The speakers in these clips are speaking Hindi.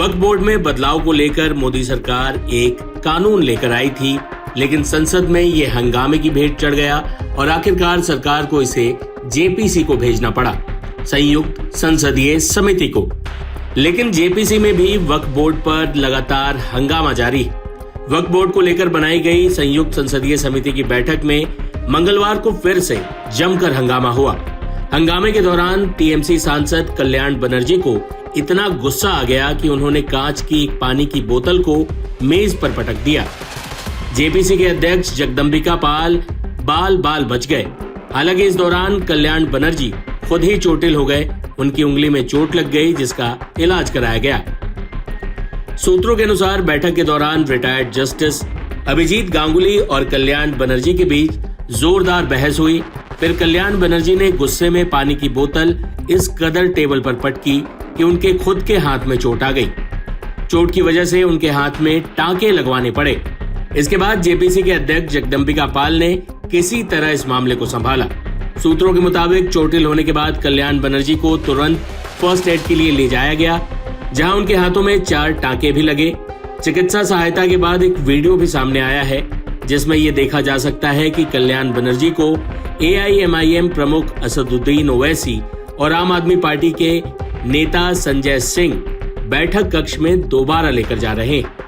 वक्फ बोर्ड में बदलाव को लेकर मोदी सरकार एक कानून लेकर आई थी, लेकिन संसद में ये हंगामे की भेंट चढ़ गया और आखिरकार सरकार को इसे जेपीसी को भेजना पड़ा, संयुक्त संसदीय समिति को। लेकिन जेपीसी में भी वक्फ बोर्ड पर लगातार हंगामा जारी। वक्फ बोर्ड को लेकर बनाई गई संयुक्त संसदीय समिति की बैठक में मंगलवार को फिर से जमकर हंगामा हुआ। हंगामे के दौरान टीएमसी सांसद कल्याण बनर्जी को इतना गुस्सा आ गया कि उन्होंने कांच की पानी की बोतल को मेज पर पटक दिया। जेपीसी के अध्यक्ष जगदम्बिका पाल बाल बच गए। हालांकि इस दौरान कल्याण बनर्जी खुद ही चोटिल हो गए। उनकी उंगली में चोट लग गई, जिसका इलाज कराया गया। सूत्रों के अनुसार बैठक के दौरान रिटायर्ड जस्टिस अभिजीत गांगुली और कल्याण बनर्जी के बीच जोरदार बहस हुई। फिर कल्याण बनर्जी ने गुस्से में पानी की बोतल इस कदर टेबल पर पटकी कि उनके खुद के हाथ में चोट आ गई। चोट की वजह से उनके हाथ में टांके लगवाने पड़े। इसके बाद जेपीसी के अध्यक्ष जगदम्बिका पाल ने किसी तरह इस मामले को संभाला। सूत्रों के मुताबिक चोटिल होने के बाद कल्याण बनर्जी को तुरंत फर्स्ट एड के लिए ले जाया गया, जहां उनके हाथों में 4 टांके भी लगे। चिकित्सा सहायता के बाद एक वीडियो भी सामने आया है, जिसमें यह देखा जा सकता है कि कल्याण बनर्जी को एआईएमआईएम प्रमुख असदुद्दीन ओवैसी और आम आदमी पार्टी के नेता संजय सिंह बैठक कक्ष में दोबारा लेकर जा रहे हैं।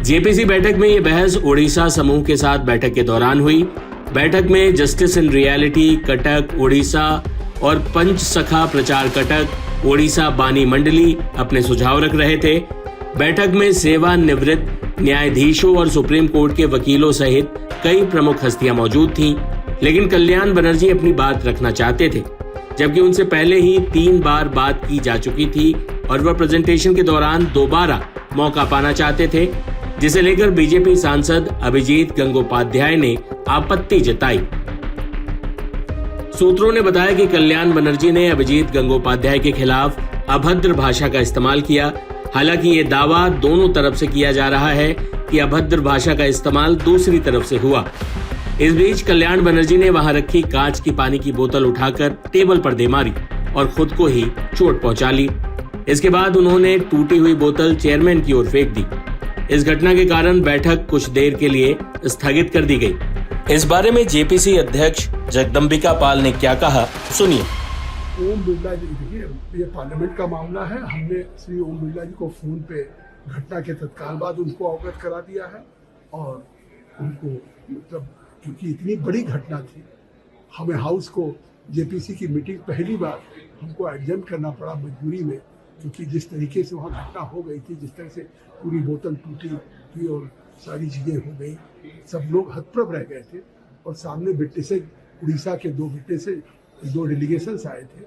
जेपीसी बैठक में यह बहस ओडिशा समूह के साथ बैठक के दौरान हुई। बैठक में justice in reality Cuttack Odisha और पंच सखा प्रचार कटक ओडिशा बानी मंडली अपने सुझाव रख रहे थे। बैठक में सेवानिवृत्त न्यायाधीशों और सुप्रीम कोर्ट के वकीलों सहित कई प्रमुख हस्तियां मौजूद थीं, लेकिन कल्याण बनर्जी अपनी बात रखना चाहते थे, जबकि उनसे पहले ही 3 बार बात की जा चुकी थी और वह प्रेजेंटेशन के दौरान दोबारा मौका पाना चाहते थे, जिसे लेकर बीजेपी सांसद अभिजीत गंगोपाध्याय ने आपत्ति जताई। सूत्रों ने बताया कि कल्याण बनर्जी ने अभिजीत गंगोपाध्याय के खिलाफ अभद्र भाषा का इस्तेमाल किया। हालांकि ये दावा दोनों तरफ से किया जा रहा है कि अभद्र भाषा का इस्तेमाल दूसरी तरफ से हुआ। इस बीच कल्याण बनर्जी ने वहां रखी कांच की पानी की बोतल उठाकर टेबल पर दे मारी और खुद को ही चोट पहुंचा ली। इसके बाद उन्होंने टूटी हुई बोतल चेयरमैन की ओर फेंक दी। इस घटना के कारण बैठक कुछ देर के लिए स्थगित कर दी गई। इस बारे में जेपीसी अध्यक्ष जगदम्बिका पाल ने क्या कहा, सुनिए। ओम बिरला जी, देखिए ये पार्लियामेंट का मामला है। हमने श्री ओम बिरला जी को फोन पे घटना के तत्काल बाद उनको अवगत करा दिया है और उनको मतलब क्योंकि इतनी बड़ी घटना थी, हमें हाउस को जेपीसी की मीटिंग पहली बार हमको एडजर्न करना पड़ा मजबूरी में, क्योंकि जिस तरीके से वहाँ घटना हो गई थी, जिस तरह से पूरी बोतल टूटी थी और सारी चीज़ें हो गई, सब लोग हतप्रभ रह गए थे। और सामने विटनेसेस, उड़ीसा के 2 विटनेसेस, 2 डेलीगेशंस आए थे,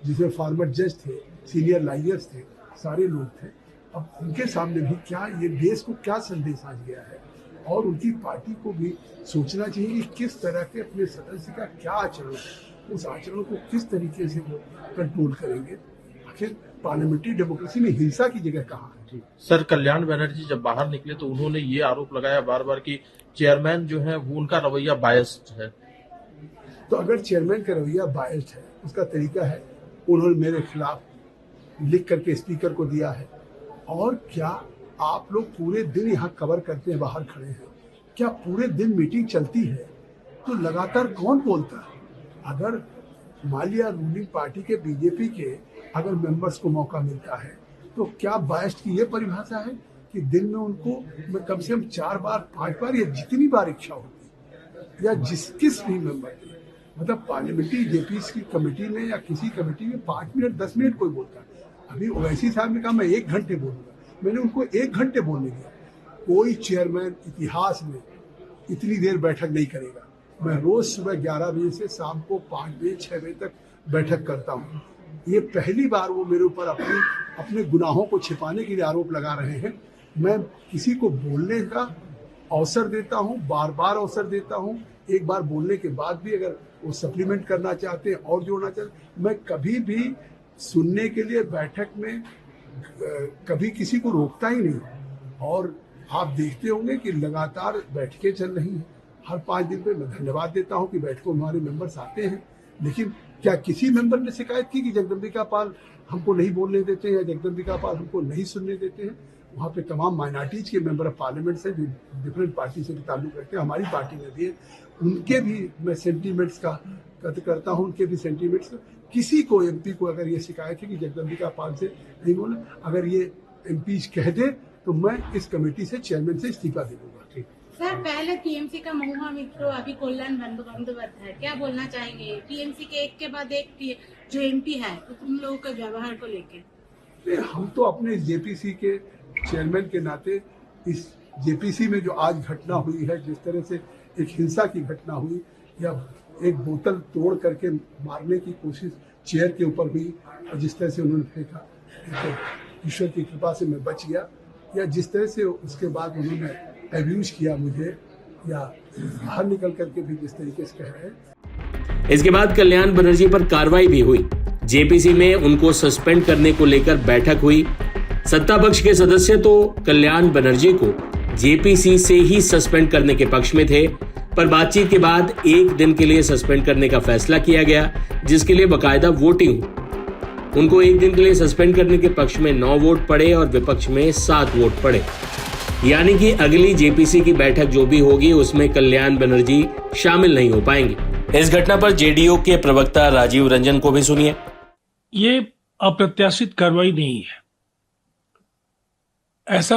जिसमें फार्मर जज थे, सीनियर लॉयर्स थे, सारे लोग थे। अब उनके सामने भी क्या ये देश को क्या संदेश आ गया है और उनकी पार्टी को भी सोचना चाहिए कि किस तरह के अपने सदस्य का क्या आचरण है, उस आचरण को किस तरीके से वो कंट्रोल करेंगे। आखिर पार्लियामेंट्री डेमोक्रेसी में हिंसा की जगह कहाँ है? सर, कल्याण बनर्जी जब बाहर निकले तो उन्होंने ये आरोप लगाया बार बार कि चेयरमैन जो है वो उनका रवैया बायस्ड है। तो अगर चेयरमैन का रवैया बायस्ड है, उसका तरीका है, उन्होंने मेरे खिलाफ लिख करके स्पीकर को दिया है। और क्या आप लोग पूरे दिन यहाँ कवर करते हैं, बाहर खड़े हैं, क्या पूरे दिन मीटिंग चलती है तो लगातार कौन बोलता है? अगर मान लिया रूलिंग पार्टी के बीजेपी के अगर मेंबर्स को मौका मिलता है तो क्या बायस्ड की ये परिभाषा है कि दिन में उनको कम से कम 4 बार 5 बार या जितनी बार इच्छा होती या किस भी मेंबर की, मतलब पार्लियामेंट्री जेपीसी की कमेटी में या किसी कमेटी में 5 मिनट 10 मिनट कोई बोलता है। अभी ओवैसी साहब ने कहा मैं 1 घंटे बोलूंगा, मैंने उनको 1 घंटे बोलने दिया। कोई चेयरमैन इतिहास में इतनी देर बैठक नहीं करेगा। मैं रोज सुबह 11 बजे से शाम को 5 बजे 6 बजे तक बैठक करता हूँ। ये पहली बार वो मेरे ऊपर अपने गुनाहों को छिपाने के लिए आरोप लगा रहे हैं। मैं किसी को बोलने का अवसर देता हूँ, बार बार अवसर देता हूँ। एक बार बोलने के बाद भी अगर वो सप्लीमेंट करना चाहते हैं और जोड़ना चाहते हैं, मैं कभी भी सुनने के लिए बैठक में कभी किसी को रोकता ही नहीं। और आप देखते होंगे कि लगातार बैठकें चल रही हैं। हर 5 दिन पे मैं धन्यवाद देता हूं कि बैठकों में हमारे मेंबर्स आते हैं, लेकिन क्या किसी मेंबर ने शिकायत की कि जगदम्बिका पाल हमको नहीं बोलने देते हैं, जगदम्बिका पाल हमको नहीं सुनने देते हैं? वहाँ पे तमाम माइनॉरिटीज के मेंबर ऑफ पार्लियामेंट से जो डिफरेंट पार्टी से भी ताल्लुक रखते हैं, हमारी पार्टी में भी है, उनके भी मैं सेंटीमेंट्स का कदर करता हूँ, उनके भी सेंटीमेंट्स। किसी को एमपी को अगर ये शिकायत है कि जगदम्बिका पाल से नहीं बोला, अगर ये एमपी कह दे तो मैं इस कमेटी से चेयरमैन से इस्तीफा दे दूंगा। ठीक सर, पहले टीएमसी का महुआ मित्रो, अभी कल्याण बंदोबस्त है, क्या बोलना चाहेंगे टीएमसी के एक के बाद एक जो एमपी है उन लोगों के व्यवहार को लेकर? हम तो अपने जेपीसी के चेयरमैन के नाते इस जेपीसी में जो आज घटना हुई है, जिस तरह से एक हिंसा की घटना हुई या एक बोतल तोड़ करके मारने की कोशिश चेयर के ऊपर हुई और जिस तरह से उन्होंने फेंका, तो ईश्वर की कृपा से मैं बच गया, या जिस तरह से उसके बाद उन्होंने एब्यूज किया मुझे, या बाहर निकल करके भी जिस तरीके से कह रहे हैं। इसके बाद कल्याण बनर्जी पर कार्रवाई भी हुई। जेपीसी में उनको सस्पेंड करने को लेकर बैठक हुई। सत्ता पक्ष के सदस्य तो कल्याण बनर्जी को जेपीसी से ही सस्पेंड करने के पक्ष में थे, पर बातचीत के बाद 1 दिन के लिए सस्पेंड करने का फैसला किया गया, जिसके लिए बकायदा वोटिंग हुई। उनको 1 दिन के लिए सस्पेंड करने के पक्ष में 9 वोट पड़े और विपक्ष में 7 वोट पड़े। यानी कि अगली जेपीसी की बैठक जो भी होगी उसमें कल्याण बनर्जी शामिल नहीं हो पाएंगे। इस घटना पर जेडीयू के प्रवक्ता राजीव रंजन को भी सुनिए। ये अप्रत्याशित कार्रवाई नहीं है, ऐसा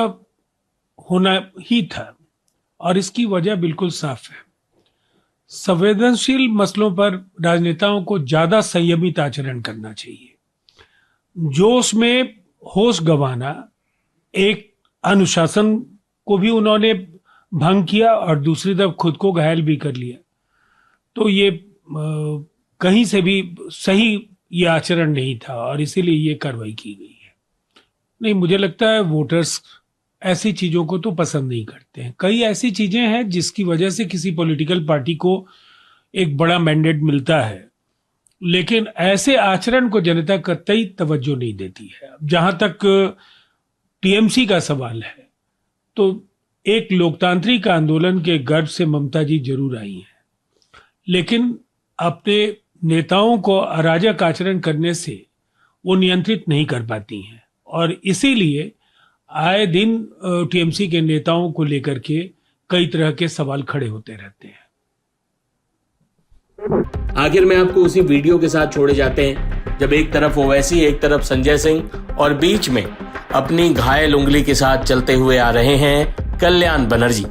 होना ही था और इसकी वजह बिल्कुल साफ है। संवेदनशील मसलों पर राजनेताओं को ज्यादा संयमित आचरण करना चाहिए। जोश में होश गंवाना, एक अनुशासन को भी उन्होंने भंग किया और दूसरी तरफ खुद को घायल भी कर लिया, तो ये कहीं से भी सही ये आचरण नहीं था और इसीलिए ये कार्रवाई की गई है। नहीं, मुझे लगता है वोटर्स ऐसी चीजों को तो पसंद नहीं करते हैं। कई ऐसी चीजें हैं जिसकी वजह से किसी पॉलिटिकल पार्टी को एक बड़ा मैंडेट मिलता है, लेकिन ऐसे आचरण को जनता कतई तवज्जो नहीं देती है। जहां तक टीएमसी का सवाल है, तो एक लोकतांत्रिक आंदोलन के गर्भ से ममता जी जरूर आई हैं, लेकिन अपने नेताओं को अराजक आचरण करने से वो नियंत्रित नहीं कर पाती हैं और इसीलिए आए दिन टीएमसी के नेताओं को लेकर के कई तरह के सवाल खड़े होते रहते हैं। आखिर में आपको उसी वीडियो के साथ छोड़े जाते हैं जब एक तरफ ओवैसी, एक तरफ संजय सिंह और बीच में अपनी घायल उंगली के साथ चलते हुए आ रहे हैं कल्याण बनर्जी।